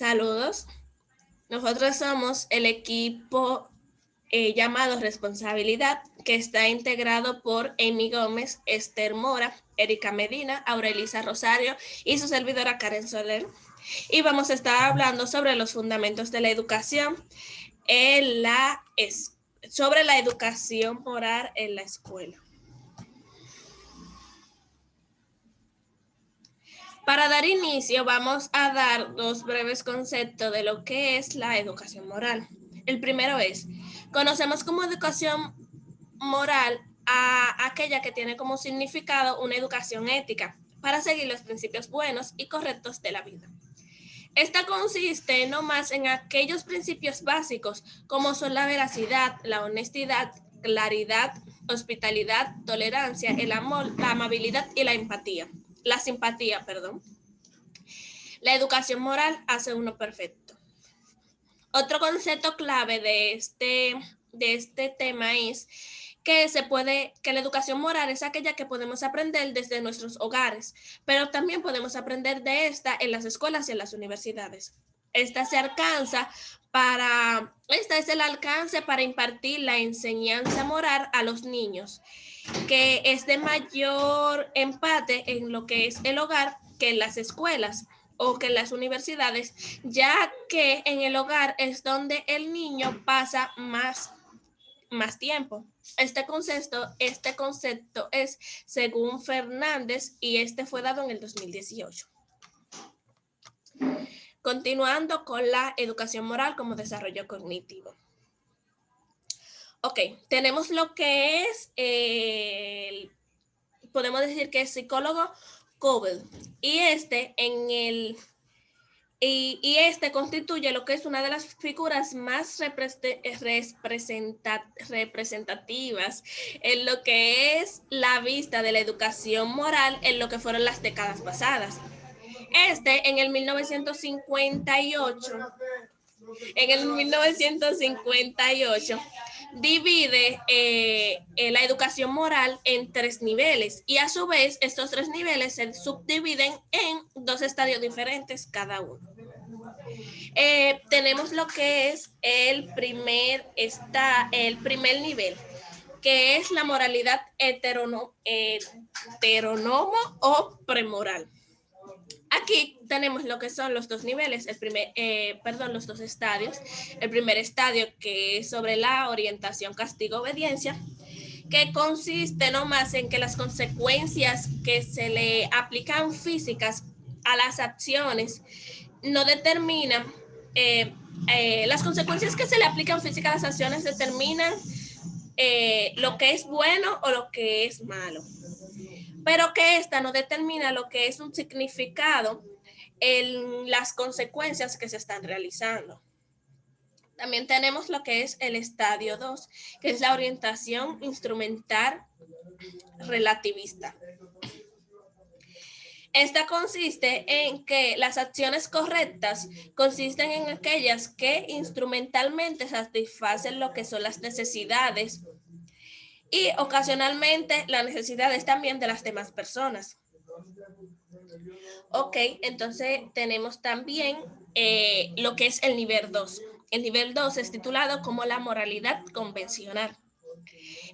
Saludos. Nosotros somos el equipo llamado Responsabilidad, que está integrado por Amy Gómez, Esther Mora, Erika Medina, Aurelisa Rosario y su servidora Karen Soler. Y vamos a estar hablando sobre los fundamentos de la educación sobre la educación moral en la escuela. Para dar inicio, vamos a dar dos breves conceptos de lo que es la educación moral. El primero es, conocemos como educación moral a aquella que tiene como significado una educación ética para seguir los principios buenos y correctos de la vida. Esta consiste no más en aquellos principios básicos como son la veracidad, la honestidad, claridad, hospitalidad, tolerancia, el amor, la amabilidad y la empatía. La simpatía, perdón. La educación moral hace uno perfecto. Otro concepto clave de este tema es que la educación moral es aquella que podemos aprender desde nuestros hogares, pero también podemos aprender de esta en las escuelas y en las universidades. Este es el alcance para impartir la enseñanza moral a los niños, que es de mayor empate en lo que es el hogar que en las escuelas o que en las universidades, ya que en el hogar es donde el niño pasa más tiempo. Este concepto es según Fernández y este fue dado en el 2018. Continuando con la educación moral como desarrollo cognitivo. Ok, tenemos lo que es podemos decir que es psicólogo Cobel y este constituye lo que es una de las figuras más representativas en lo que es la vista de la educación moral en lo que fueron las décadas pasadas. En el 1958, divide la educación moral en 3 niveles y a su vez estos 3 niveles se subdividen en 2 estadios diferentes cada uno. Tenemos lo que es el primer nivel, que es la moralidad heterónomo o premoral. Aquí tenemos lo que son los 2 niveles, los 2 estadios. El primer estadio, que es sobre la orientación, castigo, obediencia, que consiste no más en que las consecuencias que se le aplican físicas a las acciones no determinan, las consecuencias que se le aplican físicas a las acciones determinan lo que es bueno o lo que es malo, pero que esta no determina lo que es un significado en las consecuencias que se están realizando. También tenemos lo que es el estadio 2, que es la orientación instrumental relativista. Esta consiste en que las acciones correctas consisten en aquellas que instrumentalmente satisfacen lo que son las necesidades y ocasionalmente las necesidades también de las demás personas. Ok, entonces tenemos también lo que es el nivel 2. El nivel 2 es titulado como la moralidad convencional.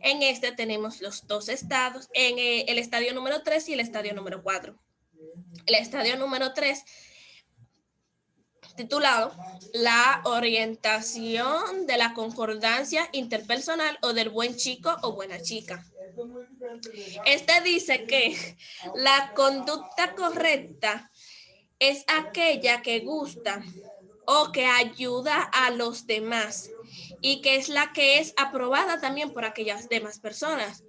En este tenemos los 2 estados, en el estadio número 3 y el estadio número 4. El estadio número 3, titulado La orientación de la concordancia interpersonal o del buen chico o buena chica. Este dice que la conducta correcta es aquella que gusta o que ayuda a los demás y que es la que es aprobada también por aquellas demás personas.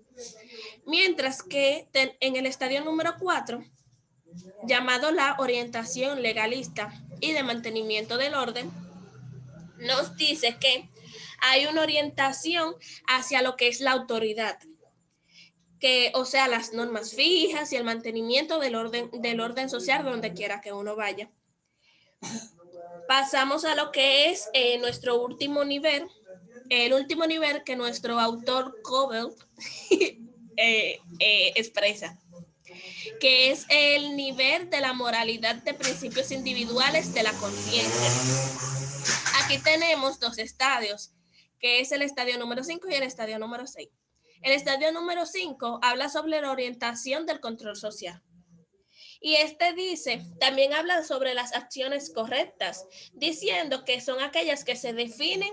Mientras que en el estadio número 4, llamado la orientación legalista y de mantenimiento del orden, nos dice que hay una orientación hacia lo que es la autoridad, o sea, las normas fijas y el mantenimiento del orden social donde quiera que uno vaya. Pasamos a lo que es nuestro último nivel, el último nivel que nuestro autor Cobel expresa, que es el nivel de la moralidad de principios individuales de la conciencia. Aquí tenemos dos estadios, que es el estadio número 5 y el estadio número 6. El estadio número 5 habla sobre la orientación del control social. Y también habla sobre las acciones correctas, diciendo que son aquellas que se definen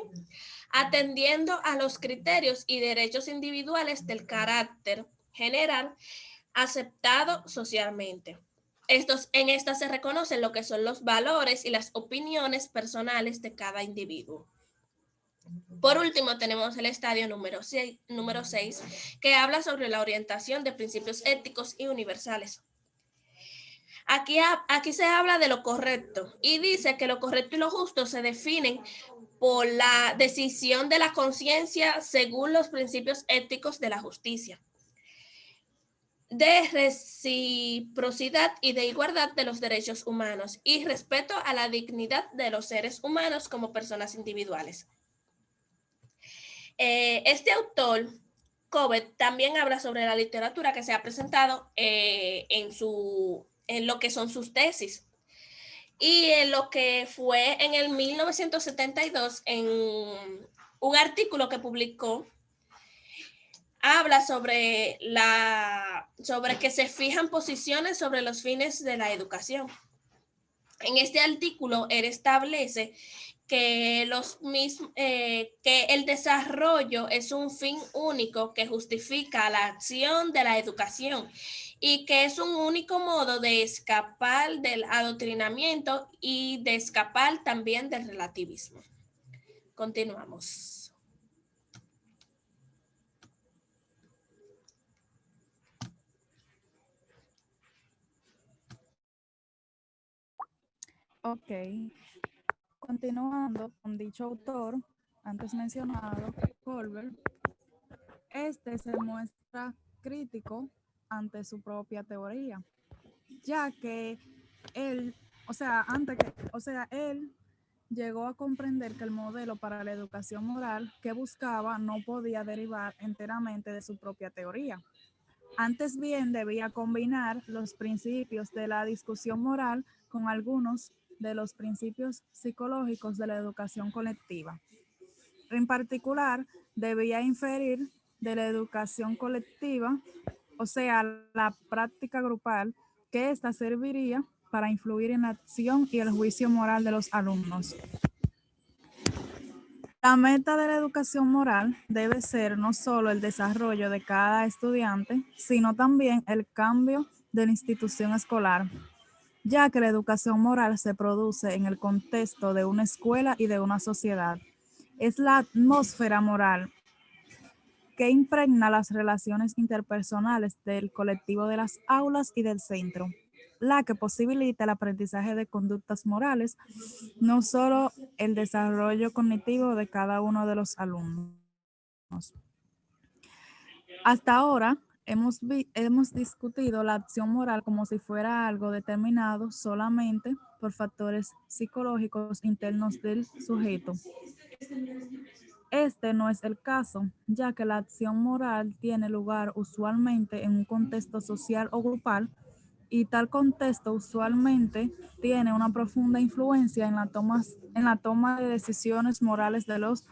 atendiendo a los criterios y derechos individuales del carácter general aceptado socialmente. En estas se reconocen lo que son los valores y las opiniones personales de cada individuo. Por último, tenemos el estadio número 6, que habla sobre la orientación de principios éticos y universales. Aquí se habla de lo correcto y dice que lo correcto y lo justo se definen por la decisión de la conciencia según los principios éticos de la justicia, de reciprocidad y de igualdad de los derechos humanos y respeto a la dignidad de los seres humanos como personas individuales. Este autor, Cobbett, también habla sobre la literatura que se ha presentado en lo que son sus tesis. Y en lo que fue en el 1972, en un artículo que publicó, habla sobre que se fijan posiciones sobre los fines de la educación. En este artículo, él establece que el desarrollo es un fin único que justifica la acción de la educación y que es un único modo de escapar del adoctrinamiento y de escapar también del relativismo. Continuamos. Ok, continuando con dicho autor, antes mencionado, Colbert, este se muestra crítico ante su propia teoría, ya que él, él llegó a comprender que el modelo para la educación moral que buscaba no podía derivar enteramente de su propia teoría. Antes bien, debía combinar los principios de la discusión moral con algunos de los principios psicológicos de la educación colectiva. En particular, debía inferir de la educación colectiva, o sea, la práctica grupal, que ésta serviría para influir en la acción y el juicio moral de los alumnos. La meta de la educación moral debe ser no solo el desarrollo de cada estudiante, sino también el cambio de la institución escolar, ya que la educación moral se produce en el contexto de una escuela y de una sociedad. Es la atmósfera moral que impregna las relaciones interpersonales del colectivo de las aulas y del centro, la que posibilita el aprendizaje de conductas morales, no solo el desarrollo cognitivo de cada uno de los alumnos. Hasta ahora hemos discutido la acción moral como si fuera algo determinado solamente por factores psicológicos internos del sujeto. Este no es el caso, ya que la acción moral tiene lugar usualmente en un contexto social o grupal, y tal contexto usualmente tiene una profunda influencia en la toma de decisiones morales de los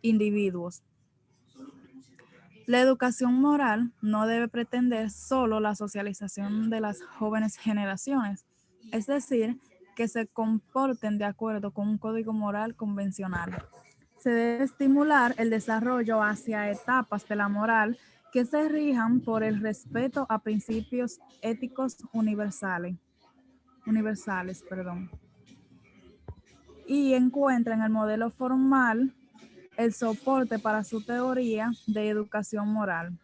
individuos. La educación moral no debe pretender solo la socialización de las jóvenes generaciones, es decir, que se comporten de acuerdo con un código moral convencional. Se debe estimular el desarrollo hacia etapas de la moral que se rijan por el respeto a principios éticos universales, y encuentra en el modelo formal el soporte para su teoría de educación moral.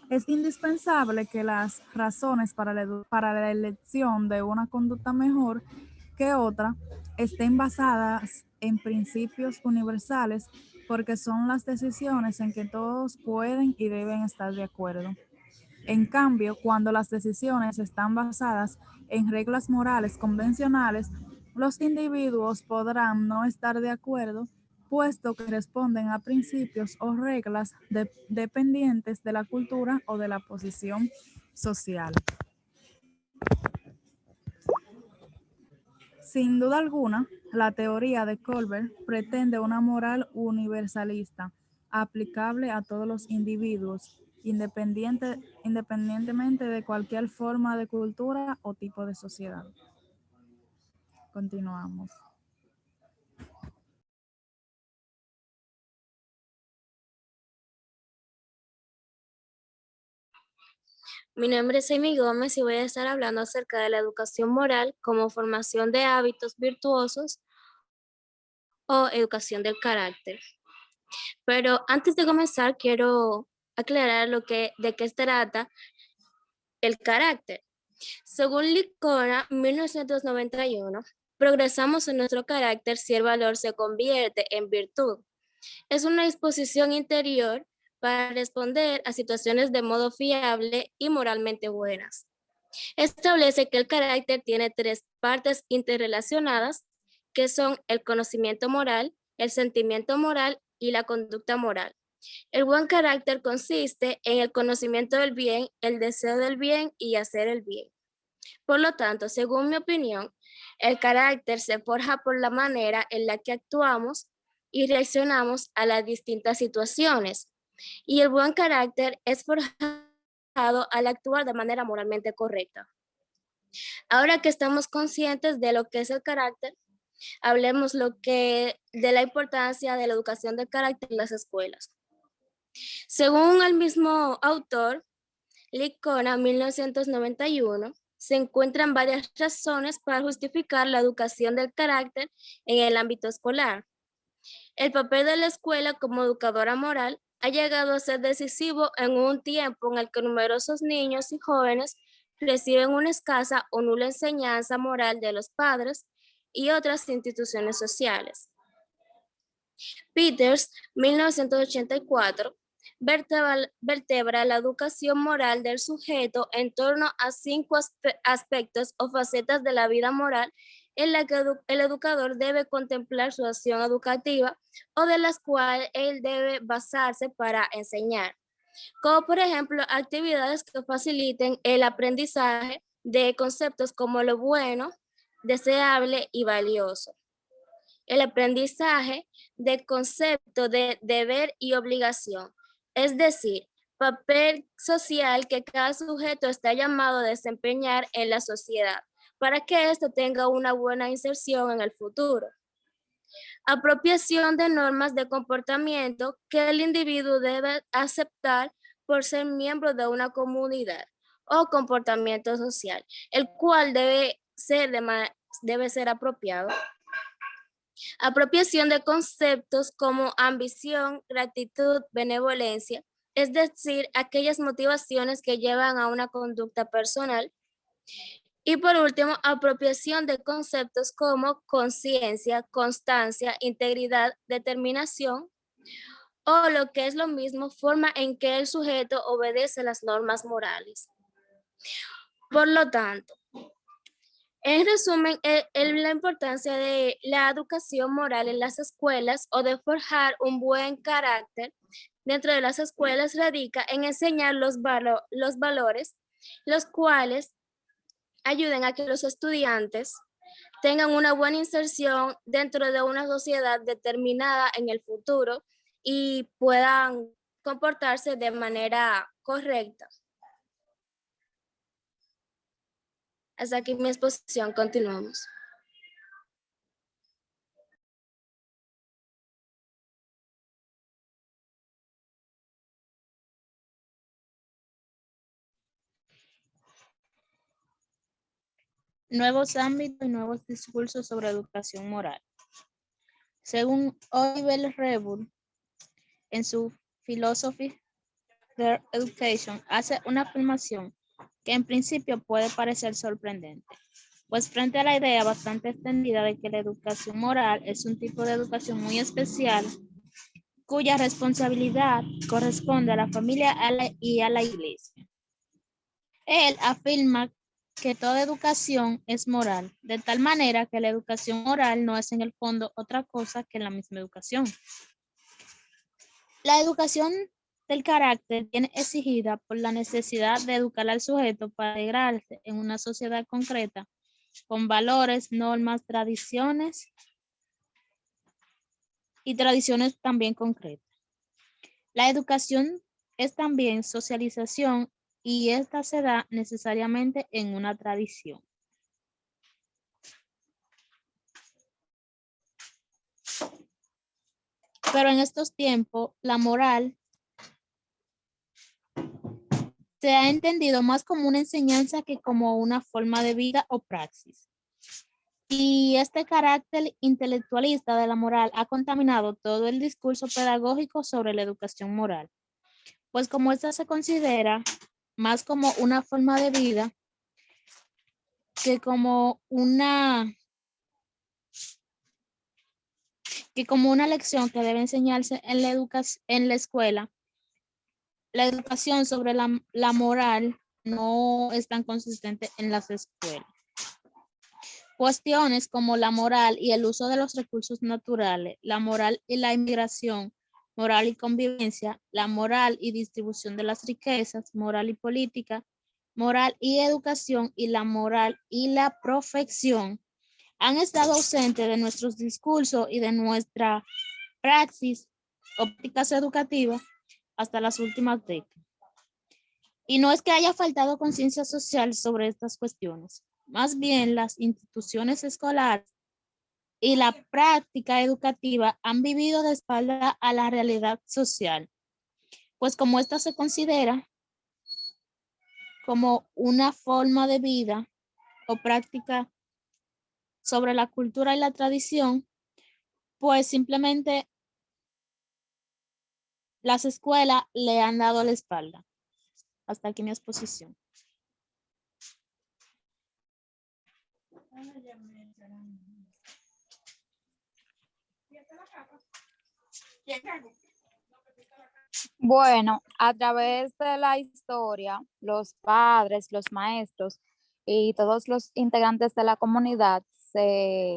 Es indispensable que las razones para la elección de una conducta mejor que otra estén basadas en principios universales, porque son las decisiones en que todos pueden y deben estar de acuerdo. En cambio, cuando las decisiones están basadas en reglas morales convencionales, los individuos podrán no estar de acuerdo, puesto que responden a principios o reglas dependientes de la cultura o de la posición social. Sin duda alguna, la teoría de Colbert pretende una moral universalista, aplicable a todos los individuos, independientemente de cualquier forma de cultura o tipo de sociedad. Continuamos. Mi nombre es Amy Gómez y voy a estar hablando acerca de la educación moral como formación de hábitos virtuosos o educación del carácter. Pero antes de comenzar, quiero aclarar de qué se trata el carácter. Según Licona, 1991, progresamos en nuestro carácter si el valor se convierte en virtud. Es una disposición interior para responder a situaciones de modo fiable y moralmente buenas. Establece que el carácter tiene tres partes interrelacionadas, que son el conocimiento moral, el sentimiento moral y la conducta moral. El buen carácter consiste en el conocimiento del bien, el deseo del bien y hacer el bien. Por lo tanto, según mi opinión, el carácter se forja por la manera en la que actuamos y reaccionamos a las distintas situaciones. Y el buen carácter es forjado al actuar de manera moralmente correcta. Ahora que estamos conscientes de lo que es el carácter, hablemos de la importancia de la educación del carácter en las escuelas. Según el mismo autor, Licona, 1991, se encuentran varias razones para justificar la educación del carácter en el ámbito escolar. El papel de la escuela como educadora moral ha llegado a ser decisivo en un tiempo en el que numerosos niños y jóvenes reciben una escasa o nula enseñanza moral de los padres y otras instituciones sociales. Peters, 1984, vertebra la educación moral del sujeto en torno a 5 aspectos o facetas de la vida moral en la que el educador debe contemplar su acción educativa o de las cuales él debe basarse para enseñar, como por ejemplo actividades que faciliten el aprendizaje de conceptos como lo bueno, deseable y valioso. El aprendizaje de concepto de deber y obligación, es decir, papel social que cada sujeto está llamado a desempeñar en la sociedad para que éste tenga una buena inserción en el futuro. Apropiación de normas de comportamiento que el individuo debe aceptar por ser miembro de una comunidad o comportamiento social, el cual debe ser apropiado. Apropiación de conceptos como ambición, gratitud, benevolencia, es decir, aquellas motivaciones que llevan a una conducta personal. Y por último, apropiación de conceptos como conciencia, constancia, integridad, determinación, o lo que es lo mismo, forma en que el sujeto obedece las normas morales. Por lo tanto, en resumen, la importancia de la educación moral en las escuelas o de forjar un buen carácter dentro de las escuelas radica en enseñar los valores, los cuales ayuden a que los estudiantes tengan una buena inserción dentro de una sociedad determinada en el futuro y puedan comportarse de manera correcta. Hasta aquí mi exposición, continuamos. Nuevos ámbitos y nuevos discursos sobre educación moral. Según Oliver Rebull, en su Philosophy of Education, hace una afirmación que en principio puede parecer sorprendente, pues frente a la idea bastante extendida de que la educación moral es un tipo de educación muy especial, cuya responsabilidad corresponde a la familia y a la iglesia. Él afirma que toda educación es moral, de tal manera que la educación moral no es en el fondo otra cosa que la misma educación. La educación del carácter viene exigida por la necesidad de educar al sujeto para integrarse en una sociedad concreta con valores, normas, tradiciones y tradiciones también concretas. La educación es también socialización y esta se da necesariamente en una tradición. Pero en estos tiempos, la moral se ha entendido más como una enseñanza que como una forma de vida o praxis. Y este carácter intelectualista de la moral ha contaminado todo el discurso pedagógico sobre la educación moral, pues como esta se considera más como una forma de vida que como una lección que debe enseñarse en la escuela. La educación sobre la moral no es tan consistente en las escuelas. Cuestiones como la moral y el uso de los recursos naturales, la moral y la inmigración, moral y convivencia, la moral y distribución de las riquezas, moral y política, moral y educación y la moral y la profesión han estado ausentes de nuestros discursos y de nuestra praxis o prácticas educativas hasta las últimas décadas. Y no es que haya faltado conciencia social sobre estas cuestiones, más bien las instituciones escolares y la práctica educativa han vivido de espalda a la realidad social, pues como esta se considera como una forma de vida o práctica sobre la cultura y la tradición, pues simplemente las escuelas le han dado la espalda. Hasta aquí mi exposición. Bueno, a través de la historia, los padres, los maestros y todos los integrantes de la comunidad se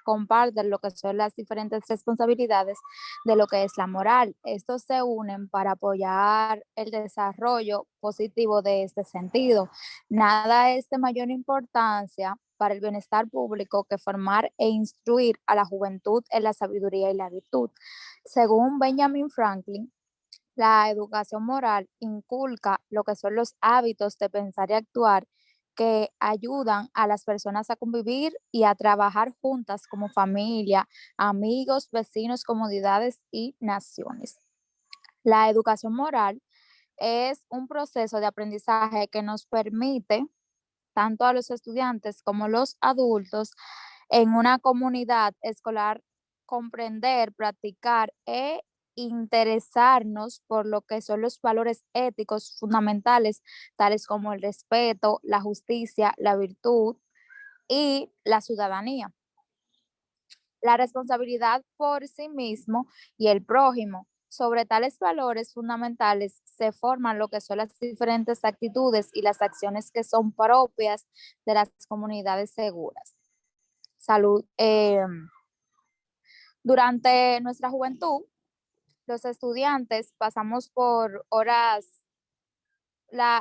comparten lo que son las diferentes responsabilidades de lo que es la moral. Estos se unen para apoyar el desarrollo positivo de este sentido. Nada es de mayor importancia para el bienestar público que formar e instruir a la juventud en la sabiduría y la virtud. Según Benjamin Franklin, la educación moral inculca lo que son los hábitos de pensar y actuar que ayudan a las personas a convivir y a trabajar juntas como familia, amigos, vecinos, comunidades y naciones. La educación moral es un proceso de aprendizaje que nos permite, tanto a los estudiantes como los adultos, en una comunidad escolar, comprender, practicar e interesarnos por lo que son los valores éticos fundamentales, tales como el respeto, la justicia, la virtud y la ciudadanía. La responsabilidad por sí mismo y el prójimo. Sobre tales valores fundamentales se forman lo que son las diferentes actitudes y las acciones que son propias de las comunidades seguras. Salud. Durante nuestra juventud, los estudiantes pasamos por horas,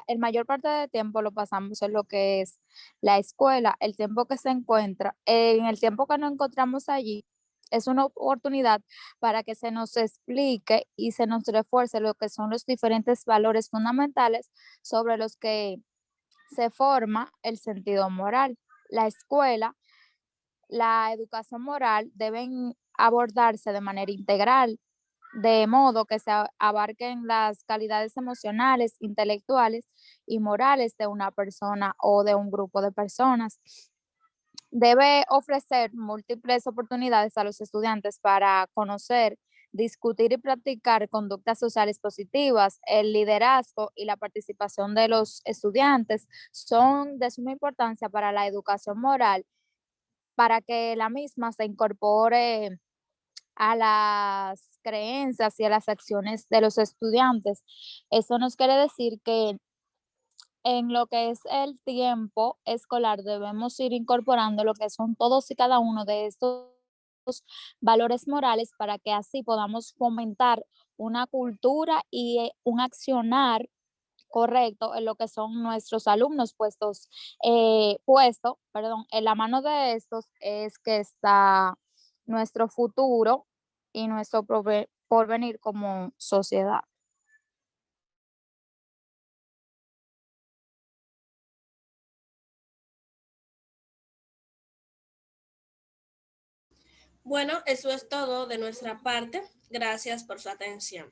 el mayor parte del tiempo lo pasamos en lo que es la escuela, el tiempo que se encuentra, en el tiempo que nos encontramos allí, es una oportunidad para que se nos explique y se nos refuerce lo que son los diferentes valores fundamentales sobre los que se forma el sentido moral. La escuela, la educación moral deben abordarse de manera integral, de modo que se abarquen las calidades emocionales, intelectuales y morales de una persona o de un grupo de personas. Debe ofrecer múltiples oportunidades a los estudiantes para conocer, discutir y practicar conductas sociales positivas. El liderazgo y la participación de los estudiantes son de suma importancia para la educación moral, para que la misma se incorpore a las creencias y a las acciones de los estudiantes. Eso nos quiere decir que en lo que es el tiempo escolar debemos ir incorporando lo que son todos y cada uno de estos valores morales para que así podamos fomentar una cultura y un accionar correcto en lo que son nuestros alumnos en la mano de estos es que está nuestro futuro y nuestro porvenir como sociedad. Bueno, eso es todo de nuestra parte. Gracias por su atención.